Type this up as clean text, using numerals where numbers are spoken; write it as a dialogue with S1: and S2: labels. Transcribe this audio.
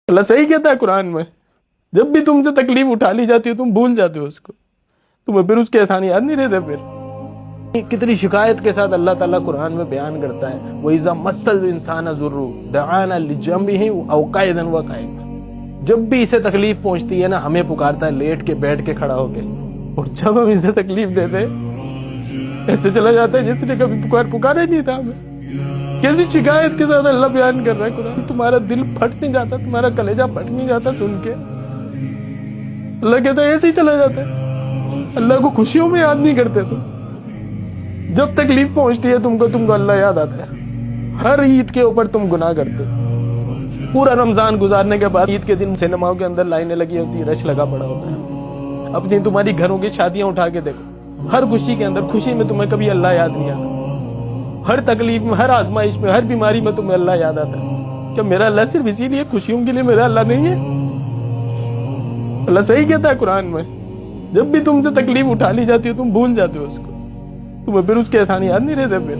S1: اللہ صحیح کہتا ہے قرآن میں، جب بھی تم سے تکلیف اٹھا لی جاتی ہے تم بھول جاتے ہو اس کو، تمہیں پھر اس کے احسان یاد نہیں رہتے۔ پھر کتنی شکایت کے ساتھ اللہ تعالیٰ قرآن میں بیان کرتا ہے، وَإِذَا مَسَّ الْإِنسَانَ الضُّرُّ دَعَانَا لِجَنبِهِ أَوْ قَاعِدًا وَقَاعِدًا، جب بھی اسے تکلیف پہنچتی ہے نا ہمیں پکارتا ہے لیٹ کے، بیٹھ کے، کھڑا ہو کے، اور جب ہم اسے تکلیف دیتے ایسے چلا جاتا ہے جس نے کبھی پکارا ہی نہیں تھا ہمیں۔ کیسی شکایت کے ساتھ اللہ بیان کر رہا ہے قرآن، تمہارا دل پھٹ نہیں جاتا، تمہارا کلیجہ پھٹ نہیں جاتا سن کے؟ اللہ کہتا ہے ایسے ہی چلا جاتا ہے، اللہ کو خوشیوں میں یاد نہیں کرتے تم، جب تکلیف پہنچتی ہے تم کو اللہ یاد آتا ہے۔ ہر عید کے اوپر تم گناہ کرتے ہو، پورا رمضان گزارنے کے بعد عید کے دن سینماؤں کے اندر لائنیں لگی ہوتی ہیں، رش لگا پڑا ہوتا ہے۔ اپنی تمہاری گھروں کی شادیاں اٹھا کے دیکھو، ہر خوشی کے اندر، خوشی میں تمہیں کبھی اللہ یاد نہیں آتا، ہر تکلیف میں، ہر آزمائش میں، ہر بیماری میں تمہیں اللہ یاد آتا ہے۔ کیا میرا اللہ صرف اسی لیے خوشیوں کے لیے میرا اللہ نہیں ہے؟ اللہ صحیح کہتا ہے قرآن میں، جب بھی تم سے تکلیف اٹھا لی جاتی ہے تم بھول جاتے ہو اس کو، تمہیں پھر اس کے احسان یاد نہیں رہتے۔ پھر